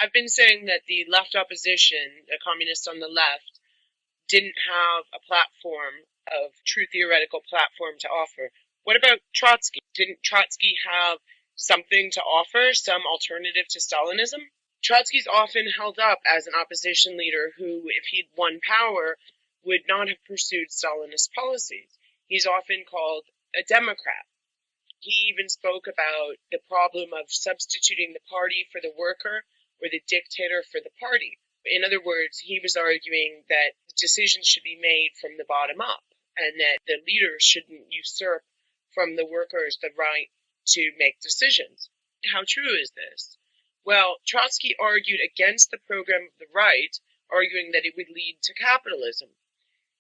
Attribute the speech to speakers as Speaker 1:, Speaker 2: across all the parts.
Speaker 1: I've been saying that the left opposition, the communists on the left, didn't have a platform of true theoretical platform to offer. What about Trotsky? Didn't Trotsky have something to offer, some alternative to Stalinism? Trotsky's often held up as an opposition leader who, if he'd won power, would not have pursued Stalinist policies. He's often called a Democrat. He even spoke about the problem of substituting the party for the worker or the dictator for the party. In other words, he was arguing that decisions should be made from the bottom up and that the leaders shouldn't usurp from the workers the right to make decisions. How true is this? Well, Trotsky argued against the program of the right, arguing that it would lead to capitalism.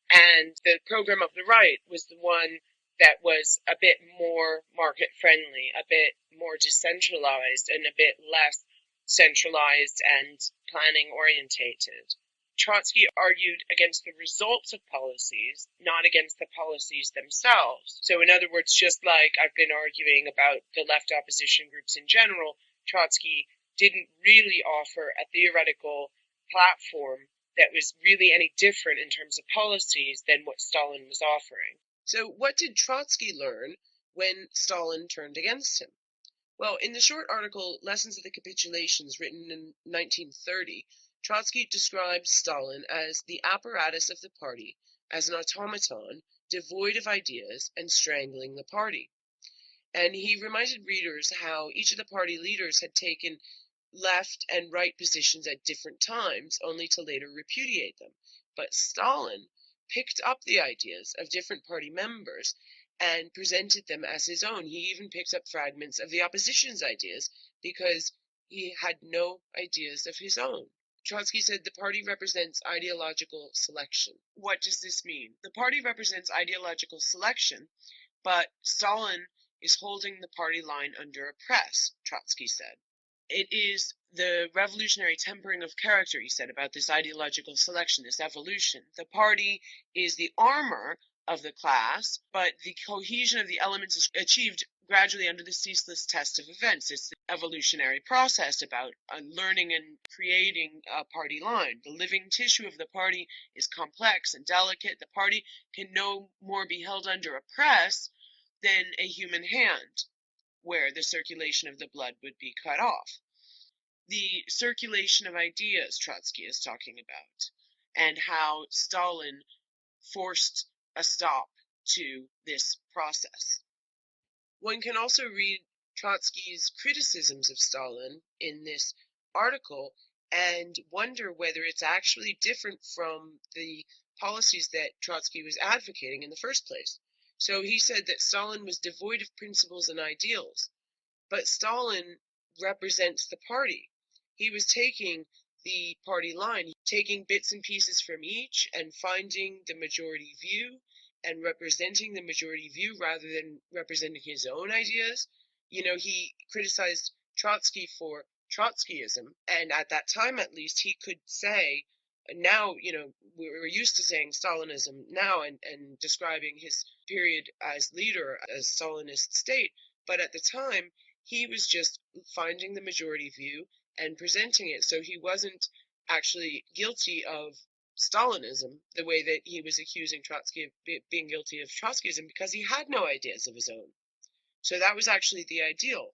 Speaker 1: And the program of the right was the one that was a bit more market friendly, a bit more decentralized, and a bit less centralized and planning orientated. Trotsky argued against the results of policies, not against the policies themselves. So in other words, just like I've been arguing about the left opposition groups in general, Trotsky didn't really offer a theoretical platform that was really any different in terms of policies than what Stalin was offering. So what did Trotsky learn when Stalin turned against him? Well, in the short article Lessons of the Capitulations, written in 1930, Trotsky describes Stalin as the apparatus of the party, as an automaton, devoid of ideas and strangling the party. And he reminded readers how each of the party leaders had taken left and right positions at different times, only to later repudiate them. But Stalin picked up the ideas of different party members and presented them as his own. He even picked up fragments of the opposition's ideas because he had no ideas of his own. Trotsky said the party represents ideological selection. What does this mean? The party represents ideological selection, but Stalin is holding the party line under a press, Trotsky said. It is the revolutionary tempering of character, he said, about this ideological selection, this evolution. The party is the armor of the class, but the cohesion of the elements is achieved gradually under the ceaseless test of events. It's the evolutionary process about learning and creating a party line. The living tissue of the party is complex and delicate. The party can no more be held under a press than a human hand, where the circulation of the blood would be cut off. The circulation of ideas Trotsky is talking about, and how Stalin forced a stop to this process. One can also read Trotsky's criticisms of Stalin in this article and wonder whether it's actually different from the policies that Trotsky was advocating in the first place. So he said that Stalin was devoid of principles and ideals, but Stalin represents the party. He was taking the party line, taking bits and pieces from each and finding the majority view and representing the majority view rather than representing his own ideas. He criticized Trotsky for Trotskyism, and at that time at least he could say, now, we're used to saying Stalinism now and describing his period as leader, as Stalinist state, but at the time he was just finding the majority view and presenting it, so he wasn't actually guilty of Stalinism the way that he was accusing Trotsky of being guilty of Trotskyism, because he had no ideas of his own. So that was actually the ideal.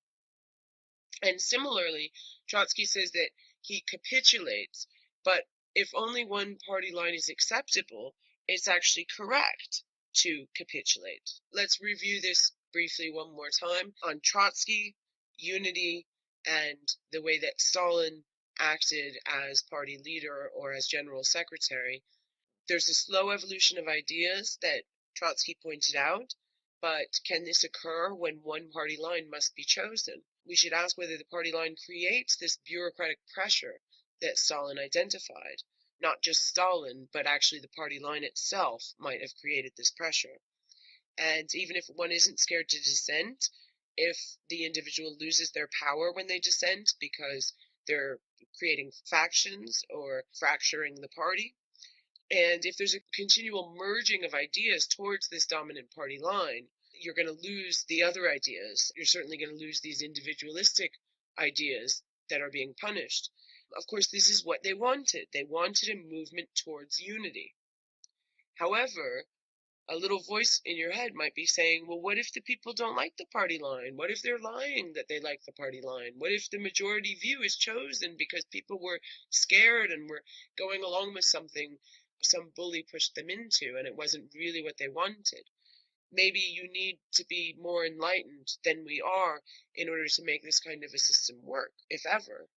Speaker 1: And similarly, Trotsky says that he capitulates, but if only one party line is acceptable, it's actually correct to capitulate. Let's review this briefly one more time on Trotsky, unity, and the way that Stalin acted as party leader or as general secretary. There's a slow evolution of ideas that Trotsky pointed out, but can this occur when one party line must be chosen? We should ask whether the party line creates this bureaucratic pressure that Stalin identified. Not just Stalin, but actually the party line itself might have created this pressure. And even if one isn't scared to dissent, if the individual loses their power when they dissent because they're creating factions or fracturing the party, and if there's a continual merging of ideas towards this dominant party line, you're going to lose the other ideas. You're certainly going to lose these individualistic ideas that are being punished. Of course, this is what they wanted. They wanted a movement towards unity. However, a little voice in your head might be saying, well, what if the people don't like the party line? What if they're lying that they like the party line? What if the majority view is chosen because people were scared and were going along with something some bully pushed them into and it wasn't really what they wanted? Maybe you need to be more enlightened than we are in order to make this kind of a system work, if ever.